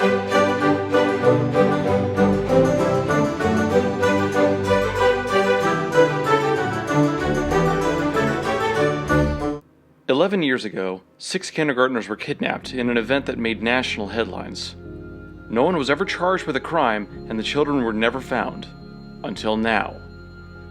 "11 years ago, 6 kindergartners were kidnapped in an event that made national headlines. No one was ever charged with a crime, and the children were never found. Until now.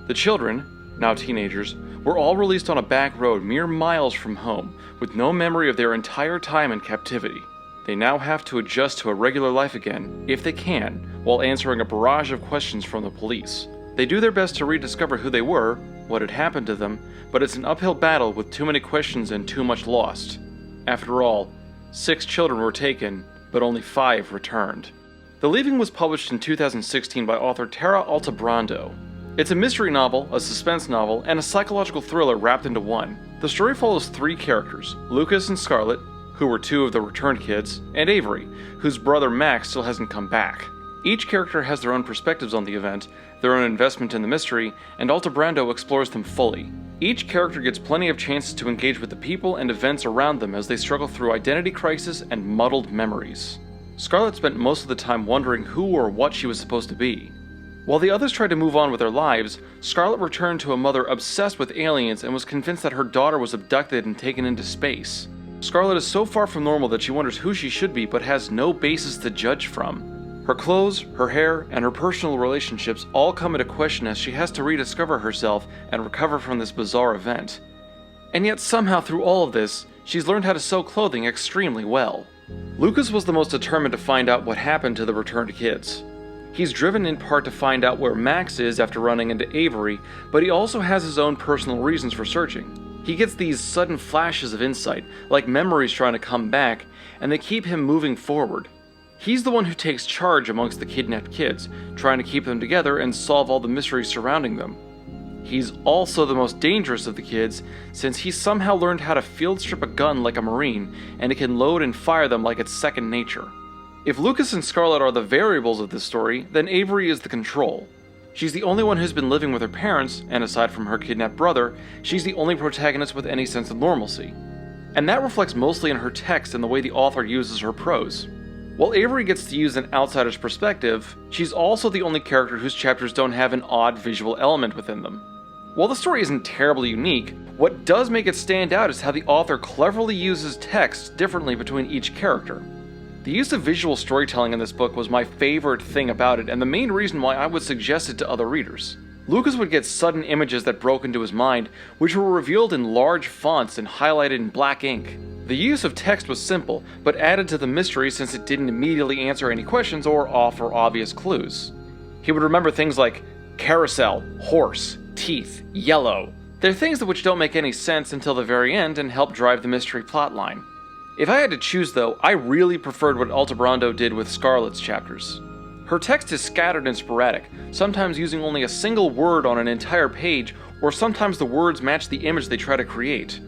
The children, now teenagers, were all released on a back road mere miles from home, with no memory of their entire time in captivity. They now have to adjust to a regular life again, if they can, while answering a barrage of questions from the police. They do their best to rediscover who they were, what had happened to them, but it's an uphill battle with too many questions and too much lost. After all, 6 children were taken, but only 5 returned." The Leaving was published in 2016 by author Tara Altebrando. It's a mystery novel, a suspense novel, and a psychological thriller wrapped into one. The story follows 3 characters, Lucas and Scarlett, who were 2 of the returned kids, and Avery, whose brother Max still hasn't come back. Each character has their own perspectives on the event, their own investment in the mystery, and Altebrando explores them fully. Each character gets plenty of chances to engage with the people and events around them as they struggle through identity crisis and muddled memories. Scarlett spent most of the time wondering who or what she was supposed to be. While the others tried to move on with their lives, Scarlett returned to a mother obsessed with aliens and was convinced that her daughter was abducted and taken into space. Scarlett is so far from normal that she wonders who she should be but has no basis to judge from. Her clothes, her hair, and her personal relationships all come into question as she has to rediscover herself and recover from this bizarre event. And yet somehow through all of this, she's learned how to sew clothing extremely well. Lucas was the most determined to find out what happened to the returned kids. He's driven in part to find out where Max is after running into Avery, but he also has his own personal reasons for searching. He gets these sudden flashes of insight, like memories trying to come back, and they keep him moving forward. He's the one who takes charge amongst the kidnapped kids, trying to keep them together and solve all the mysteries surrounding them. He's also the most dangerous of the kids, since he somehow learned how to field strip a gun like a Marine, and he can load and fire them like it's second nature. If Lucas and Scarlett are the variables of this story, then Avery is the control. She's the only one who's been living with her parents, and aside from her kidnapped brother, she's the only protagonist with any sense of normalcy. And that reflects mostly in her text and the way the author uses her prose. While Avery gets to use an outsider's perspective, she's also the only character whose chapters don't have an odd visual element within them. While the story isn't terribly unique, what does make it stand out is how the author cleverly uses text differently between each character. The use of visual storytelling in this book was my favorite thing about it, and the main reason why I would suggest it to other readers. Lucas would get sudden images that broke into his mind, which were revealed in large fonts and highlighted in black ink. The use of text was simple, but added to the mystery since it didn't immediately answer any questions or offer obvious clues. He would remember things like carousel, horse, teeth, yellow. They're things which don't make any sense until the very end and help drive the mystery plotline. If I had to choose though, I really preferred what Altebrando did with Scarlett's chapters. Her text is scattered and sporadic, sometimes using only a single word on an entire page, or sometimes the words match the image they try to create.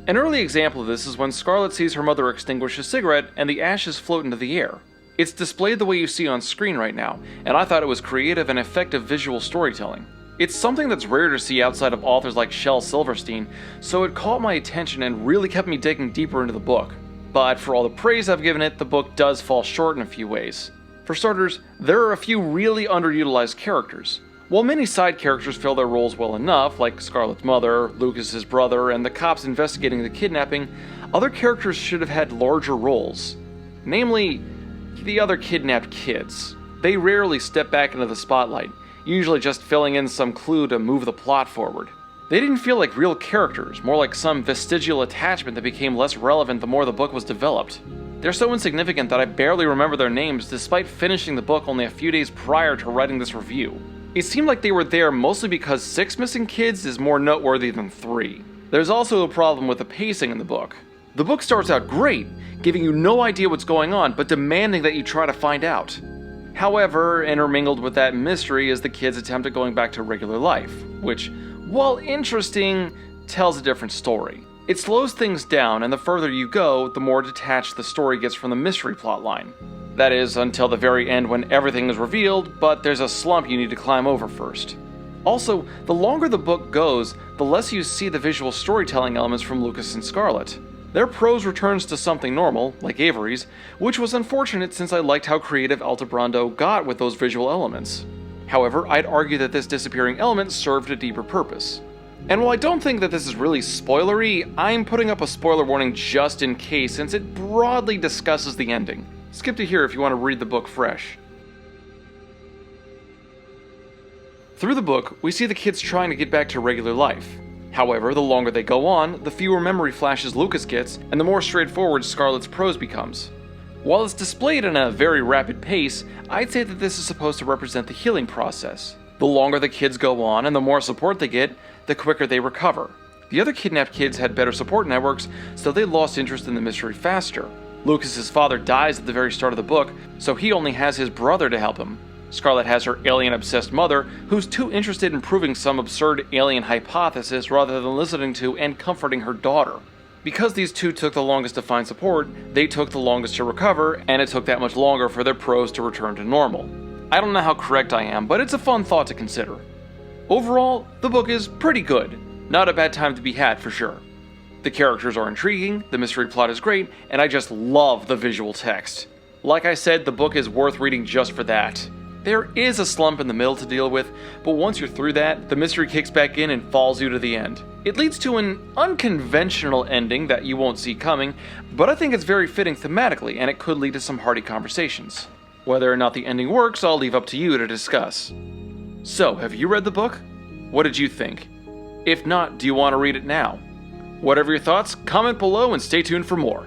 An early example of this is when Scarlett sees her mother extinguish a cigarette and the ashes float into the air. It's displayed the way you see on screen right now, and I thought it was creative and effective visual storytelling. It's something that's rare to see outside of authors like Shel Silverstein, so it caught my attention and really kept me digging deeper into the book. But for all the praise I've given it, the book does fall short in a few ways. For starters, there are a few really underutilized characters. While many side characters fill their roles well enough, like Scarlett's mother, Lucas's brother, and the cops investigating the kidnapping, other characters should have had larger roles. Namely, the other kidnapped kids. They rarely step back into the spotlight, usually just filling in some clue to move the plot forward. They didn't feel like real characters, more like some vestigial attachment that became less relevant the more the book was developed. They're so insignificant that I barely remember their names despite finishing the book only a few days prior to writing this review. It seemed like they were there mostly because 6 missing kids is more noteworthy than 3. There's also a problem with the pacing in the book. The book starts out great, giving you no idea what's going on, but demanding that you try to find out. However, intermingled with that mystery is the kids' attempt at going back to regular life, which, while interesting, tells a different story. It slows things down, and the further you go, the more detached the story gets from the mystery plotline. That is, until the very end when everything is revealed, but there's a slump you need to climb over first. Also, the longer the book goes, the less you see the visual storytelling elements from Lucas and Scarlett. Their prose returns to something normal, like Avery's, which was unfortunate since I liked how creative Altebrando got with those visual elements. However, I'd argue that this disappearing element served a deeper purpose. And while I don't think that this is really spoilery, I'm putting up a spoiler warning just in case since it broadly discusses the ending. Skip to here if you want to read the book fresh. Through the book, we see the kids trying to get back to regular life. However, the longer they go on, the fewer memory flashes Lucas gets, and the more straightforward Scarlett's prose becomes. While it's displayed in a very rapid pace, I'd say that this is supposed to represent the healing process. The longer the kids go on and the more support they get, the quicker they recover. The other kidnapped kids had better support networks, so they lost interest in the mystery faster. Lucas's father dies at the very start of the book, so he only has his brother to help him. Scarlett has her alien-obsessed mother, who's too interested in proving some absurd alien hypothesis rather than listening to and comforting her daughter. Because these two took the longest to find support, they took the longest to recover, and it took that much longer for their prose to return to normal. I don't know how correct I am, but it's a fun thought to consider. Overall, the book is pretty good. Not a bad time to be had for sure. The characters are intriguing, the mystery plot is great, and I just love the visual text. Like I said, the book is worth reading just for that. There is a slump in the middle to deal with, but once you're through that, the mystery kicks back in and follows you to the end. It leads to an unconventional ending that you won't see coming, but I think it's very fitting thematically, and it could lead to some hearty conversations. Whether or not the ending works, I'll leave up to you to discuss. So, have you read the book? What did you think? If not, do you want to read it now? Whatever your thoughts, comment below and stay tuned for more.